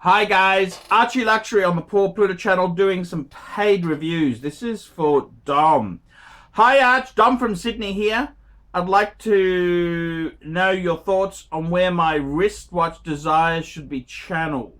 Hi guys, Archie Luxury on the Paul Pluta channel doing some paid reviews. This is for Dom. Hi Arch, Dom from Sydney here. I'd like to know your thoughts on where my wristwatch desires should be channeled.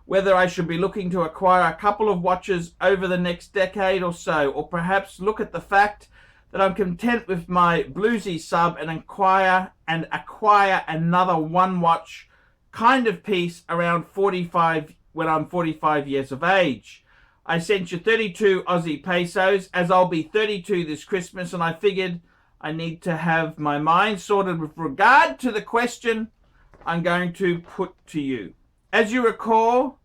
Whether I should be looking to acquire a couple of watches over the next decade or so, or perhaps look at the fact that I'm content with my BLUESEY sub and acquire another one watch kind of piece around 45 when I'm 45 years of age. I sent you 32 Aussie pesos as I'll be 32 this Christmas, and I figured I need to have my mind sorted with regard to the question I'm going to put to you. As you recall,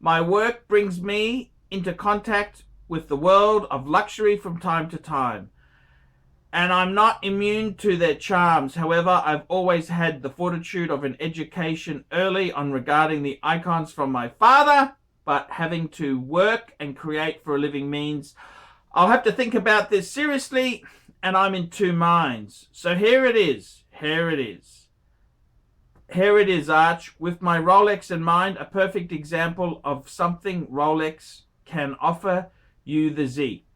my work brings me into contact with the world of luxury from time to time, and I'm not immune to their charms. However, I've always had the fortitude of an education early on regarding the icons from my father, but having to work and create for a living means I'll have to think about this seriously, and I'm in two minds. So here it is, Arch, with my Rolex in mind, a perfect example of something Rolex can offer you, the Z.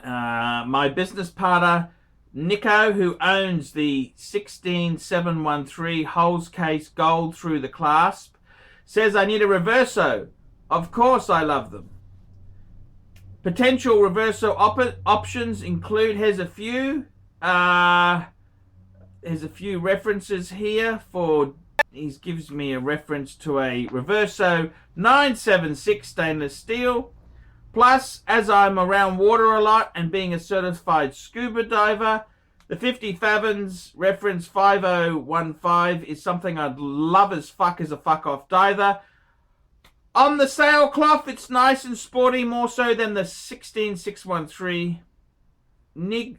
My business partner, Nico, who owns the 16713 Holes case gold through the clasp, says I need a reverso. Of course I love them. Potential reverso options include, here's a few references here for, he gives me a reference to a reverso 976 stainless steel. Plus, as I'm around water a lot and being a certified scuba diver, the 50 Fathoms reference 5015 is something I'd love as fuck as a fuck off diver. On the sailcloth, it's nice and sporty, more so than the 16613. Nige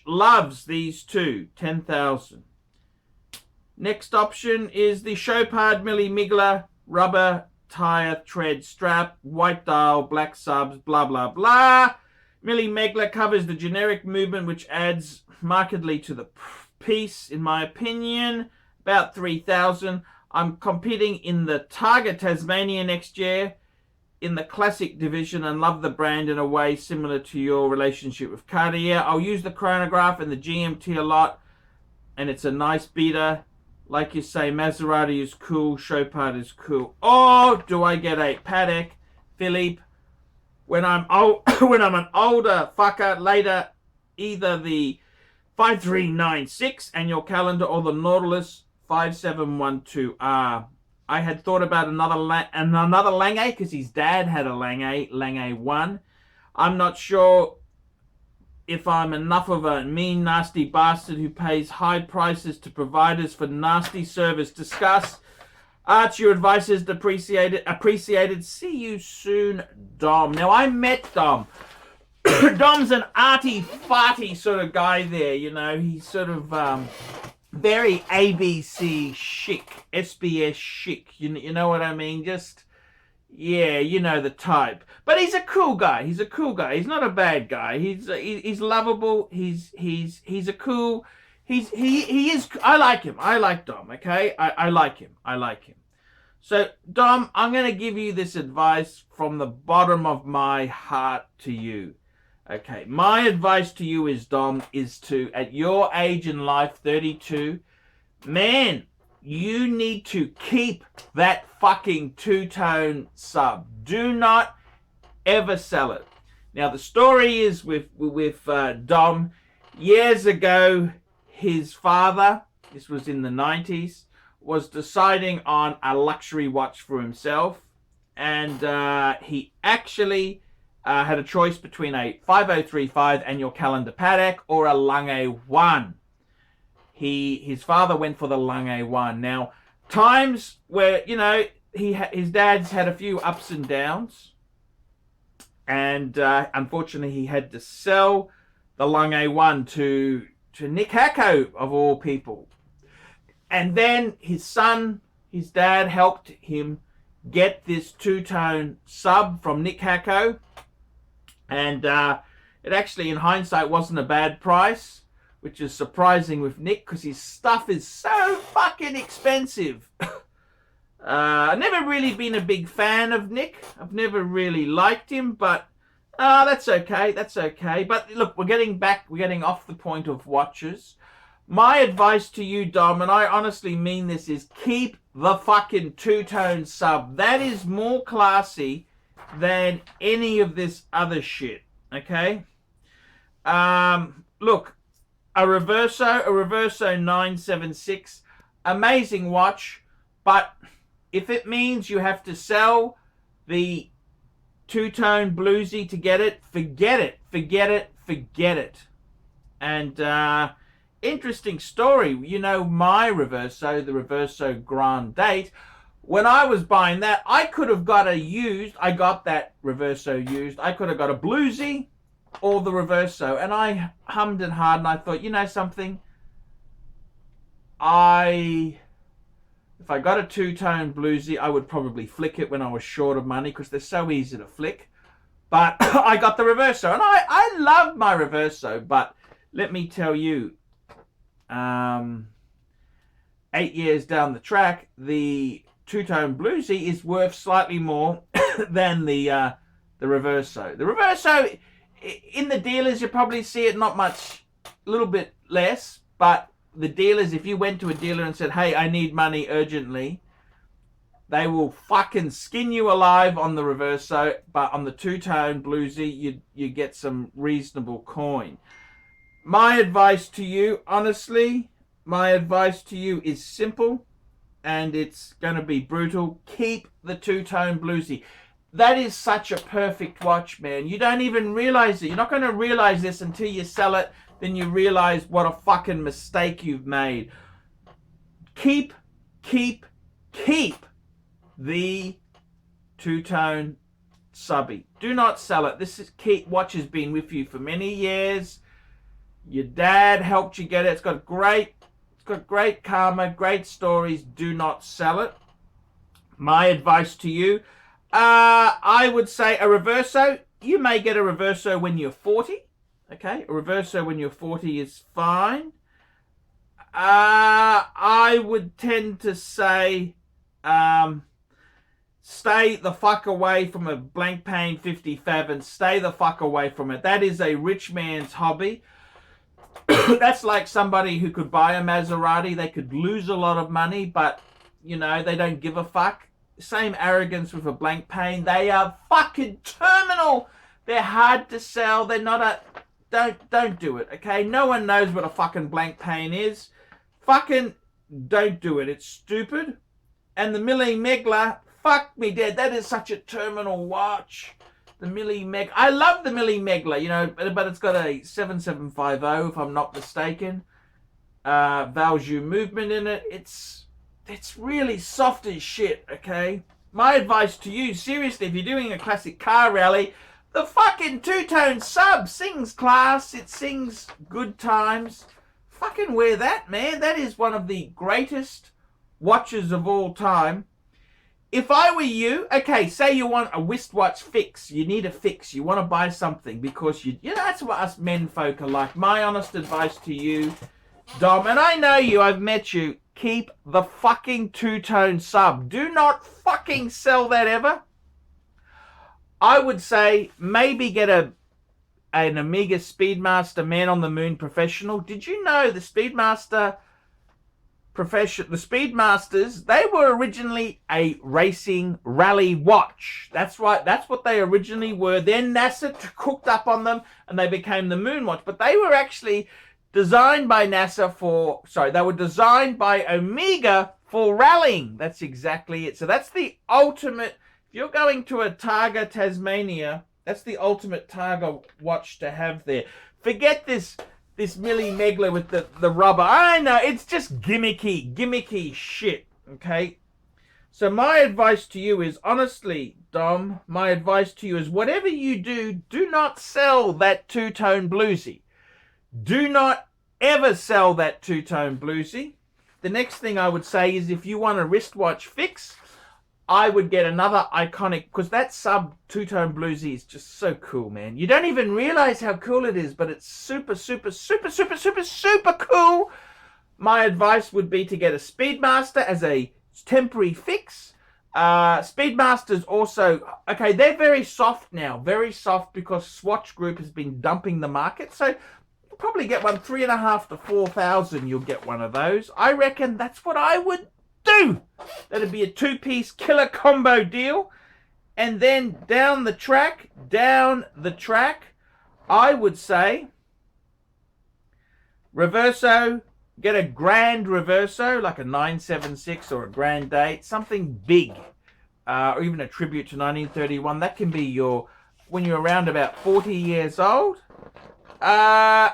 loves these two, 10,000. Next option is the Chopard Milli Migler rubber tire tread strap, white dial, black subs, blah blah blah. Milli Migler covers the generic movement, which adds markedly to the piece, in my opinion. About 3,000. I'm competing in the Targa Tasmania next year in the classic division and love the brand in a way similar to your relationship with Cartier. I'll use the chronograph and the GMT a lot, and it's a nice beater. Like you say, Maserati is cool, Chopard is cool. Or do I get a Patek Philippe when I'm an older fucker later, either the 5396 annual calendar or the Nautilus 5712R. I had thought about another Lange because his dad had a Lange 1. I'm not sure if I'm enough of a mean, nasty bastard who pays high prices to providers for nasty service. Discuss. Arch, your advice is appreciated. See you soon, Dom. Now, I met Dom. Dom's an arty-farty sort of guy there, you know. He's sort of very ABC chic, SBS chic. You know what I mean? Just, yeah, you know the type. But he's a cool guy. He's not a bad guy. He's lovable. He's a cool. He is. I like him. I like Dom. Okay. I like him. So Dom, I'm gonna give you this advice from the bottom of my heart to you. Okay. My advice to you is, Dom, is to, at your age in life, 32, man, you need to keep that fucking two-tone sub. Do not ever sell it. Now, the story is with Dom. Years ago, his father, this was in the 90s, was deciding on a luxury watch for himself. And he actually had a choice between a 5035 annual calendar Patek or a Lange 1. His father went for the Lange 1. Now, times where, you know, his dad's had a few ups and downs. And unfortunately, he had to sell the Lange 1 to Nick Hacko, of all people. And then his dad helped him get this two-tone sub from Nick Hacko. And it actually, in hindsight, wasn't a bad price, which is surprising with Nick because his stuff is so fucking expensive. I've never really been a big fan of Nick. I've never really liked him, but that's okay. That's okay. But look, we're getting off the point of watches. My advice to you, Dom, and I honestly mean this, is keep the fucking two-tone sub. That is more classy than any of this other shit, okay? Look, a Reverso 976, amazing watch, but if it means you have to sell the two-tone bluesy to get it, forget it. And interesting story, you know, my Reverso, the Reverso Grand Date, when I was buying that, I could have got I got that Reverso used, I could have got a bluesy or the Reverso, and I hummed and hawed, and I thought, you know something, if I got a two-tone bluesy, I would probably flick it when I was short of money, because they're so easy to flick. But I got the Reverso, and I love my Reverso, but let me tell you, 8 years down the track, the two-tone bluesy is worth slightly more than the Reverso. The Reverso, in the dealers, you probably see it not much, a little bit less, but the dealers, if you went to a dealer and said, hey, I need money urgently, they will fucking skin you alive on the Reverso, but on the two-tone bluesy, you get some reasonable coin. My advice to you, honestly, is simple, and it's going to be brutal. Keep the two-tone bluesy. That is such a perfect watch, man. You don't even realize it. You're not going to realize this until you sell it. Then you realize what a fucking mistake you've made. Keep the two-tone subby. Do not sell it. Watch has been with you for many years. Your dad helped you get it. It's got great karma, great stories. Do not sell it. My advice to you, I would say a Reverso. You may get a Reverso when you're 40. Okay, a Reverso when you're 40 is fine. I would tend to say, stay the fuck away from a blank pane 57. Stay the fuck away from it. That is a rich man's hobby. That's like somebody who could buy a Maserati. They could lose a lot of money, but, you know, they don't give a fuck. Same arrogance with a blank pane. They are fucking terminal. They're hard to sell. They're not a... Don't do it, okay? No one knows what a fucking blank pane is. Fucking don't do it. It's stupid. And the Millie Megler, fuck me dead. That is such a terminal watch. The Millie Meg. I love the Millie Megler, you know, but it's got a 7750, if I'm not mistaken. Valjoux movement in it. It's really soft as shit, okay? My advice to you, seriously, if you're doing a classic car rally, the fucking two-tone sub sings class. It sings good times. Fucking wear that, man. That is one of the greatest watches of all time. If I were you, okay, say you want a wristwatch fix. You need a fix. You want to buy something because you know, that's what us men folk are like. My honest advice to you, Dom, and I know you, I've met you, keep the fucking two-tone sub. Do not fucking sell that ever. I would say maybe get an Omega Speedmaster Man on the Moon Professional. Did you know the Speedmasters, they were originally a racing rally watch. That's right, that's what they originally were. Then NASA cooked up on them and they became the Moon Watch. But they were actually designed by they were designed by Omega for rallying. That's exactly it. So that's the ultimate. If you're going to a Targa Tasmania, that's the ultimate Targa watch to have there. Forget this Millie Megler with the rubber. I know, it's just gimmicky shit, okay? So my advice to you is, honestly, Dom, my advice to you is, whatever you do, do not sell that two-tone bluesy. Do not ever sell that two-tone bluesy. The next thing I would say is, if you want a wristwatch fix, I would get another iconic, because that sub two-tone bluesy is just so cool, man. You don't even realize how cool it is, but it's super cool. My advice would be to get a Speedmaster as a temporary fix. Speedmasters also, okay, they're very soft now, very soft, because Swatch Group has been dumping the market. So you'll probably get one 3,500 to 4,000. You'll get one of those. I reckon that's what I would do. That'd be a 2-piece killer combo deal. And then down the track, I would say Reverso. Get a grand Reverso, like a 976 or a Grand 8, something big, or even a tribute to 1931. That can be your, when you're around about 40 years old. And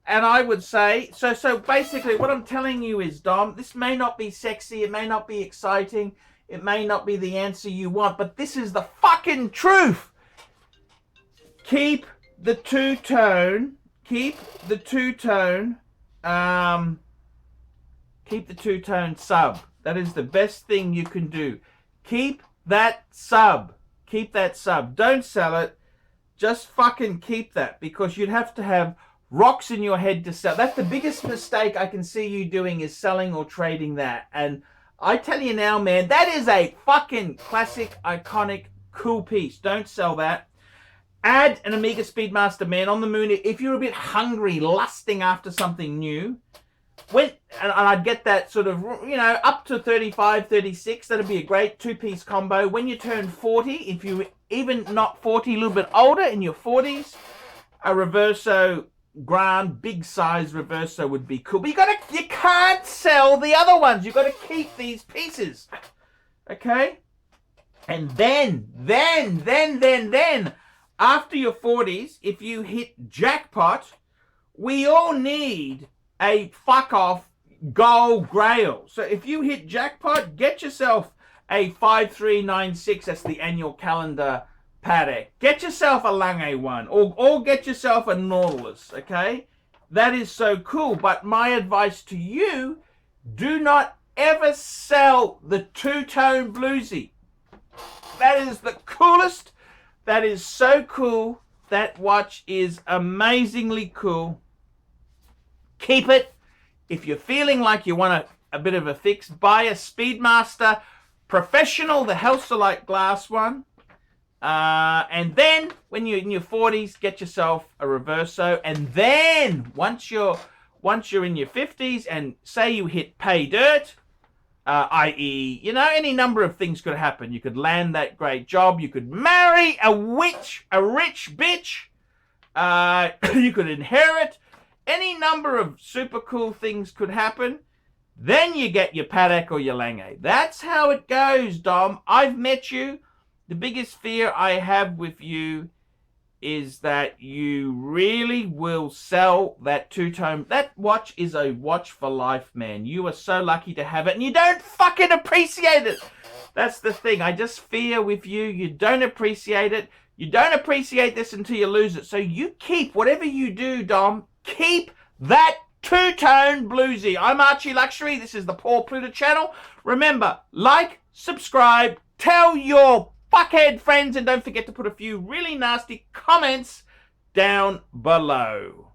I would say, so basically what I'm telling you is, Dom, this may not be sexy, it may not be exciting, it may not be the answer you want, but this is the fucking truth. Keep the two-tone, sub. That is the best thing you can do. Keep that sub. Don't sell it. Just fucking keep that, because you'd have to have rocks in your head to sell. That's the biggest mistake I can see you doing, is selling or trading that. And I tell you now, man, that is a fucking classic, iconic, cool piece. Don't sell that. Add an Omega Speedmaster Man on the moon if you're a bit hungry, lusting after something new. And I'd get that sort of, you know, up to 35, 36. That'd be a great 2-piece combo. When you turn 40, if you're even not 40, a little bit older, in your 40s, a Reverso Grand, big size Reverso would be cool. But you can't sell the other ones. You've got to keep these pieces. Okay? And then, after your 40s, if you hit jackpot, we all need a fuck-off gold grail. So if you hit jackpot, get yourself a 5396, that's the annual calendar Patek. Get yourself a Lange one, or get yourself a Nautilus, okay? That is so cool. But my advice to you, do not ever sell the two-tone Bluesy. That is the coolest. That is so cool. That watch is amazingly cool. Keep it. If you're feeling like you want a bit of a fix, buy a Speedmaster Professional, the Halcyon glass one. And then when you're in your 40s, get yourself a Reverso. And then once you're in your 50s, and say you hit pay dirt, i.e., you know, any number of things could happen. You could land that great job. You could marry a rich bitch. You could inherit. Any number of super cool things could happen. Then you get your Patek or your Lange. That's how it goes, Dom. I've met you. The biggest fear I have with you is that you really will sell that two-tone. That watch is a watch for life, man. You are so lucky to have it, and you don't fucking appreciate it. That's the thing. I just fear with you, you don't appreciate it. You don't appreciate this until you lose it. So you keep, whatever you do, Dom, keep that two-tone Bluesy. I'm Archie Luxury. This is the Paul Pluta channel. Remember, like, subscribe, tell your fuckhead friends, and don't forget to put a few really nasty comments down below.